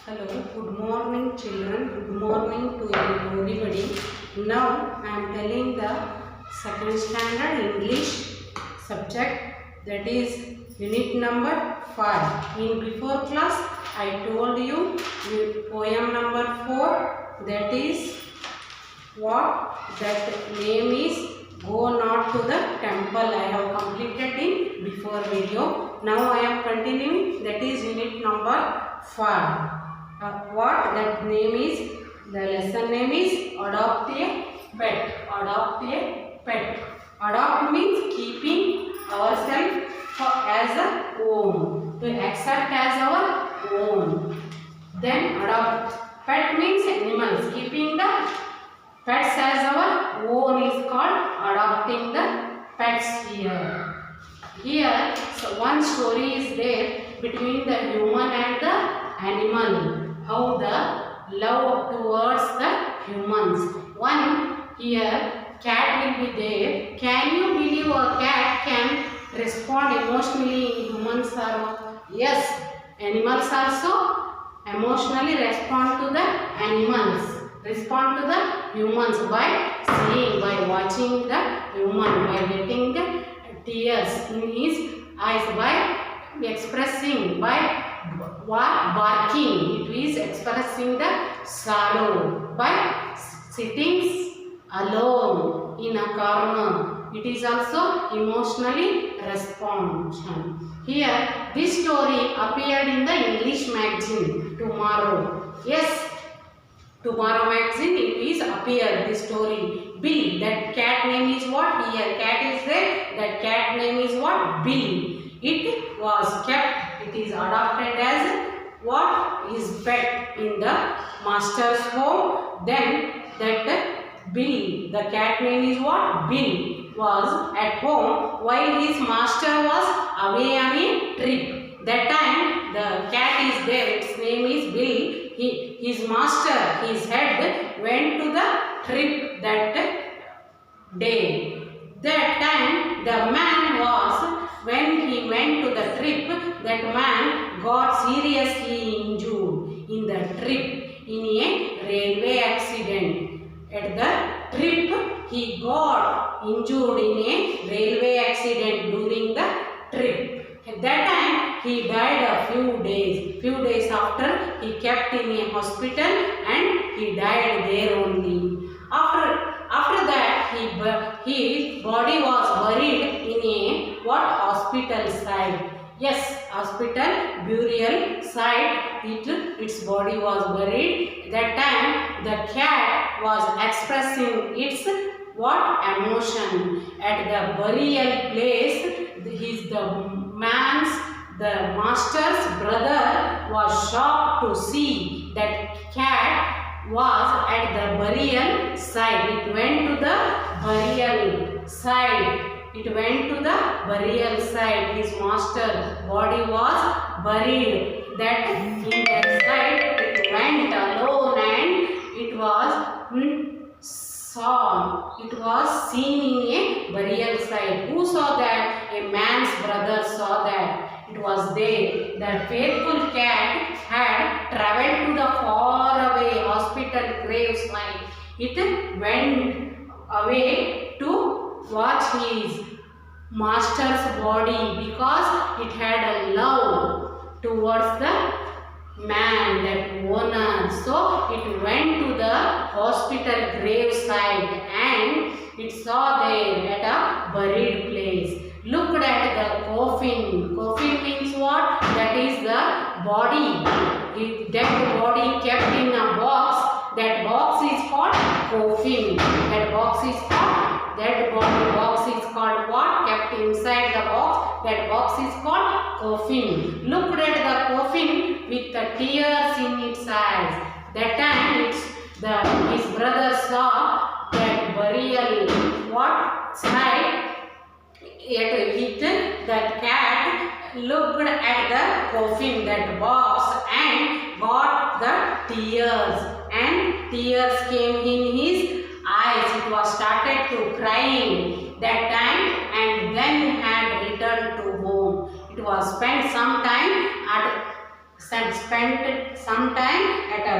Hello, good morning children, good morning to everybody. Now I am telling the second standard English subject, that is unit number 5. In before class I told you poem number 4, that is what that name is Go Not to the Temple. I have completed in before video. Now I am continuing, that is unit number 5. What that name is, the lesson name is Adopt a Pet. Adopt a pet. Adopt means keeping ourselves as a own, to accept as our own. Then adopt. Pet means animals. Keeping the pets as our own is called adopting the pets here. Here, so one story is there between the human and the animal. How the love towards the humans. One here, cat will be there. Can you believe a cat can respond emotionally in human sorrow? Yes, animals also emotionally respond to the animals. Respond to the humans by seeing, by watching the human, by getting the tears in his eyes, by expressing, by barking. It is expressing the sorrow by sitting alone in a corner. It is also emotionally responsion. Here, this story appeared in the English magazine Tomorrow. Yes, Tomorrow magazine it is appeared, this story. Bill, that cat name is what? Here cat is there, that cat name is what? Bill. It was kept, it is adopted as what? His pet in the master's home. Then that Bill, the cat name is what? Bill, was at home while his master was away on a trip. That time the cat is there, its name is Bill. His master, his head, went to the trip that day. That time the man was, when he went to the trip, that man got seriously injured in the trip in a railway accident. At the trip he got injured in a railway accident during the trip. At that time he died a few days. Few days after he kept in a hospital and he died there only. After that his body was buried in a what? Hospital site. Yes, hospital burial site. Its body was buried. That time the cat was expressing its what? Emotion. At the burial place, the master's brother was shocked to see that cat was at the burial site. It went to the burial site. It went to the burial site. His master's body was buried. That in that site it went alone and it was seen in a burial site. Who saw that? A man's brother saw that. It was there. That faithful cat had travelled to the far away hospital grave site. It went away to watch his master's body because it had a love towards the man, that owner. So it went to the hospital grave site and it saw there at a buried place. Looked at the coffin. Coffin means what? That is the body. Dead body kept in a box. That box is called coffin. That box is called dead body box is called what? Kept inside the box. That box is called coffin. Looked at the coffin with the tears in its eyes. That time his brother saw that burial what? Site. That cat looked at the coffin, that box, and got the tears. And tears came in his eyes. It was started to crying that time and then had returned to home. It was spent some time at spent some time at a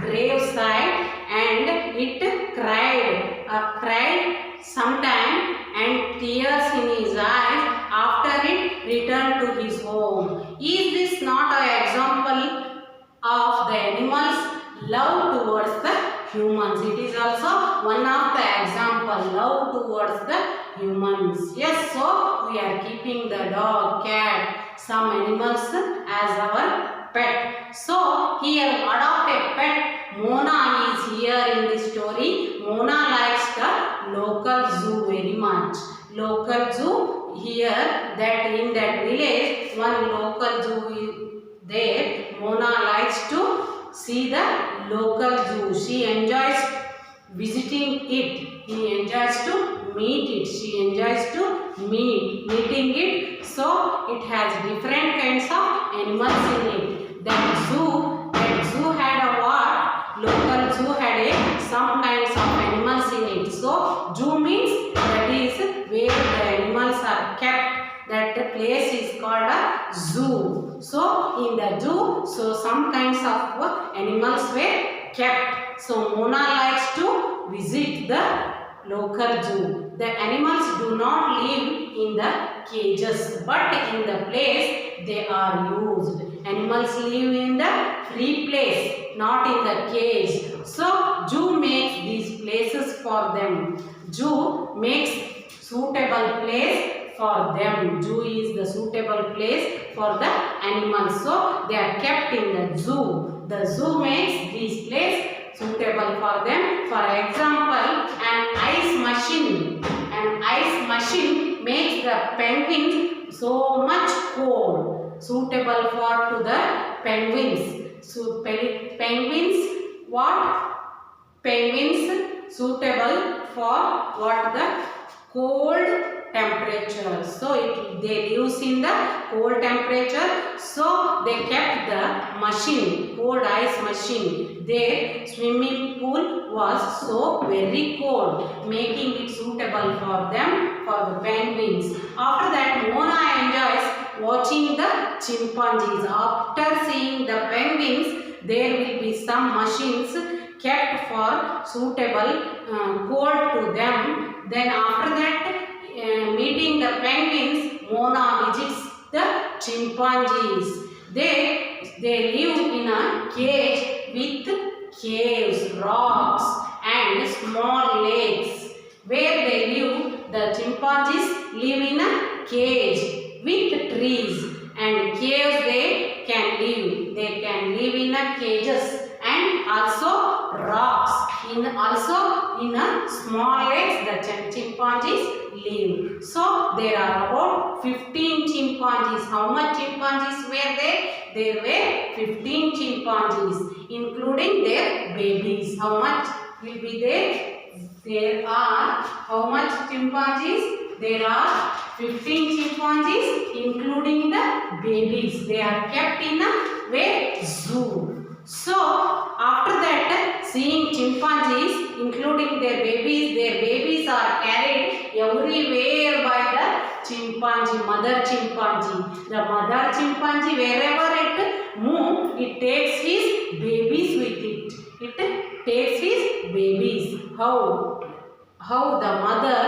graveside, and it cried sometime, and tears in his eyes after it returned to his home. Is this not an example of the animals' love towards the humans? It is also one of the example, love towards the humans. Yes, so we are keeping the dog, cat, some animals as our pet. So here adopt a pet. Mona is here in this story. Mona likes the local zoo very much. Local zoo here, that in that village, one local zoo is there. Mona likes to see the local zoo. She enjoys visiting it. He enjoys to meet it. She enjoys to meeting it. So it has different kinds of animals in it. That zoo had a what? Local zoo had some kinds of animals in it. So zoo means that is where the animals are kept. That place is called a zoo. So in the zoo, so some kinds of animals were kept. So Mona likes to visit the local zoo. The animals do not live in the cages, but in the place they are used. Animals live in the free place, not in the cage. So zoo makes these places for them. Zoo makes suitable place for them. Zoo is the suitable place for the animals. So they are kept in the zoo. The zoo makes these places suitable for them. For example, an ice machine. An ice machine makes the penguins so much cold, suitable for to the penguins. So penguins, what? Penguins suitable for what? The cold temperature. So they live in the cold temperature. So they kept the machine, cold ice machine. Their swimming pool was so very cold, making it suitable for them, for the penguins. After that, Mona enjoys watching the chimpanzees. After seeing the penguins, there will be some machines kept for suitable cold to them. Then after that, meeting the penguins, Mona visits the chimpanzees. They live in a cage with caves, rocks and small lakes. Where they live, the chimpanzees live in a cage with trees and caves they can live. They can live in a cages and also rocks. Also in a small lakes the chimpanzees live. So there are about 15 chimpanzees. How much chimpanzees were there? There were 15 chimpanzees, including their babies. How much will be there? There are how much chimpanzees? There are 15 chimpanzees, including the babies. They are kept in a zoo. So after that, seeing chimpanzees, including their babies are carried everywhere by the chimpanzee, mother chimpanzee. The mother chimpanzee, wherever it moves, it takes his babies with it. It takes his babies. How the mother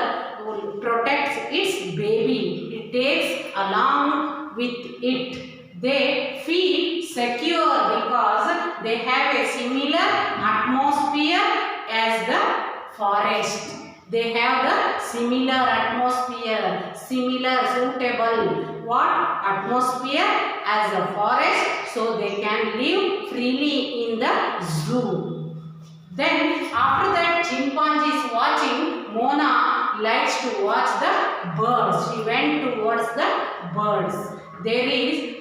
protects its baby. It takes along with it. They feel secure because they have a similar atmosphere as the forest. They have the similar atmosphere, similar suitable atmosphere as a forest, so they can live freely in the zoo. Then after that, chimpanzee is watching. Mona likes to watch the birds. She went towards the birds.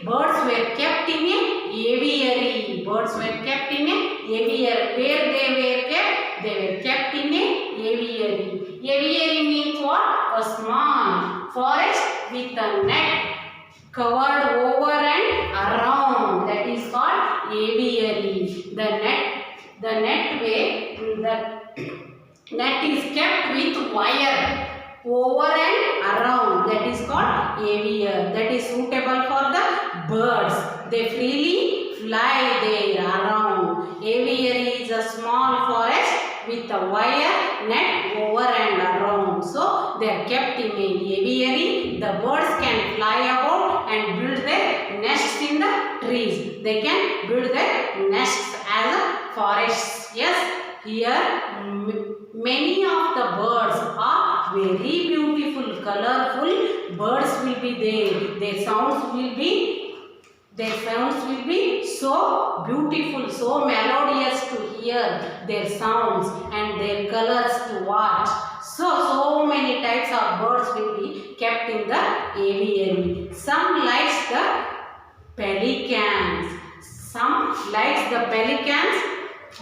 Birds were kept in a aviary. Birds were kept in a aviary. Where they were kept? They were kept in a aviary. Aviary means what? A small forest with a net covered over and around. That is called aviary. The net is kept with wire over and around. That is called aviary. That is suitable for the bird. birds. They freely fly there around. Aviary is a small forest with a wire net over and around. So they are kept in an aviary. The birds can fly about and build their nests in the trees. They can build their nests as a forest. Yes, here many of the birds are very beautiful, colorful birds will be there. Their sounds will be so beautiful, so melodious to hear their sounds and their colors to watch. So many types of birds will be kept in the aviary. Some likes the pelicans. Some likes the pelicans.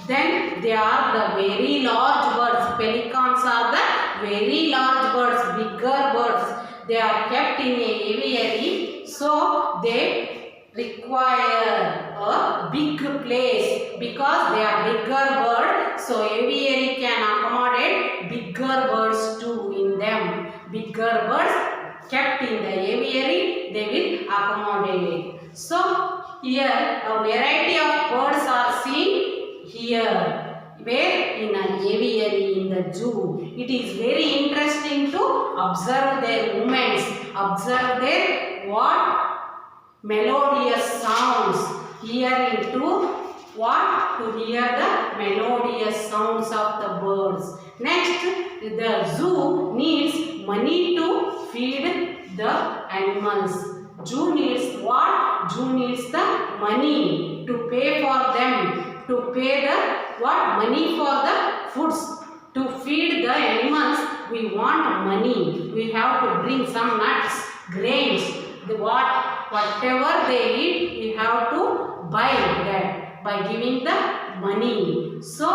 Then they are the very large birds. Pelicans are the very large birds, bigger birds. They are kept in a aviary. So they require a big place because they are bigger bird. So aviary can accommodate bigger birds too in them. Bigger birds kept in the aviary, they will accommodate. So here a variety of birds are seen here, where in an aviary in the zoo. It is very interesting to observe their movements, observe their what melodious sounds, hearing to what to hear the melodious sounds of the birds. Next, the zoo needs money to feed the animals. Zoo needs what? Zoo needs the money to pay for them, to pay the what? Money for the foods. To feed the animals, we want money. We have to bring some nuts, grains, whatever they eat, we have to buy that by giving the money. So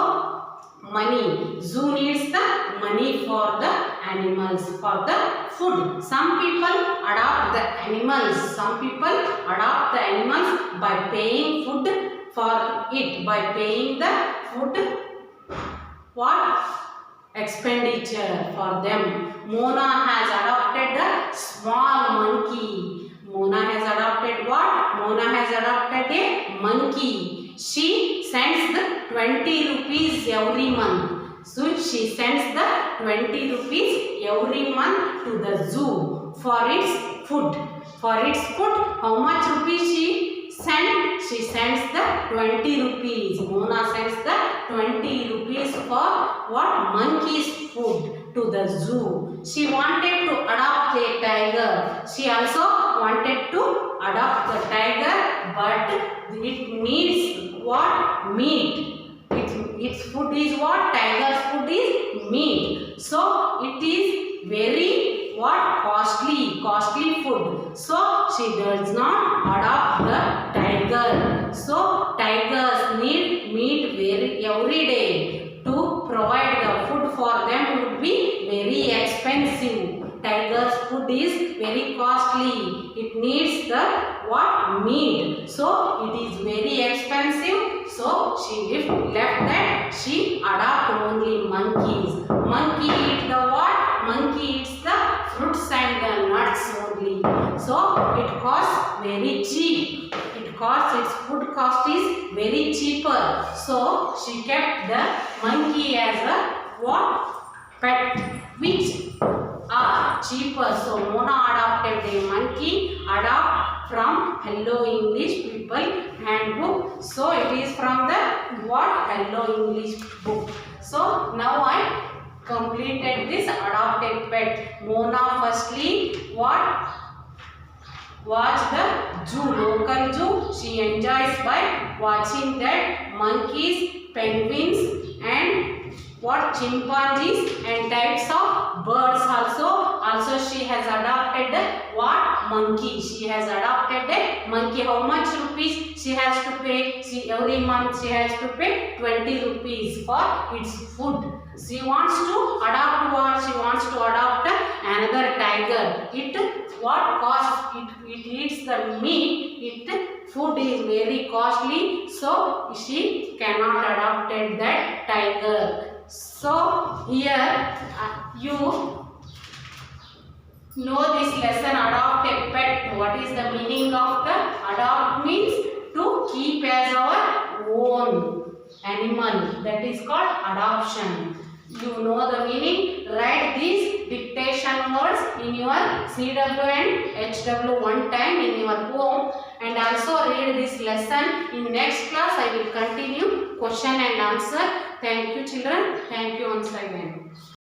money. Zoo needs the money for the animals, for the food. Some people adopt the animals. Some people adopt the animals by paying food for it, by paying the food what? Expenditure for them. Mona has adopted a small monkey. Mona has adopted what? Mona has adopted a monkey. She sends the 20 rupees every month. So she sends the 20 rupees every month to the zoo for its food. For its food, how much rupees she sends? She sends the 20 rupees. Mona sends the 20 rupees for what? Monkey's food to the zoo. She wanted to adopt a tiger. She also wanted to adopt the tiger, but it needs what? Meat. Its food is what? Tiger's food is meat. So it is very what? Costly food. So she does not adopt the tiger. So tigers need meat every day. To provide the food for them would be very expensive. Tiger's food is very costly. It needs the what? Meat. So it is very expensive. So she left that. She adopt only monkeys. Monkey eat the what? Monkey eats the fruits and the nuts only. So it costs very cheap. Its food cost is very cheaper. So she kept the monkey as a what? Pet, which are cheaper. So Mona adopted a monkey. Adopt from Hello English People Handbook. So it is from the what? Hello English book. So now I completed this adopted pet. Mona firstly what? Watch the zoo, local zoo. She enjoys by watching that monkeys, penguins and what? Chimpanzees and types of birds also. Also she has adopted what? Monkey. She has adopted a monkey. How much rupees she has to pay? Every month she has to pay 20 rupees for its food. She wants to adopt what? She wants to adopt another tiger. It what cost? It eats the meat. It food is very costly. So she cannot adopt that tiger. So here know this lesson, adopt a pet. What is the meaning of the adopt? Means to keep as our own animal. That is called adoption. You know the meaning. Write these dictation words in your CW and HW one time in your home, and also read this lesson. In next class I will continue question and answer. Thank you children. Thank you once again.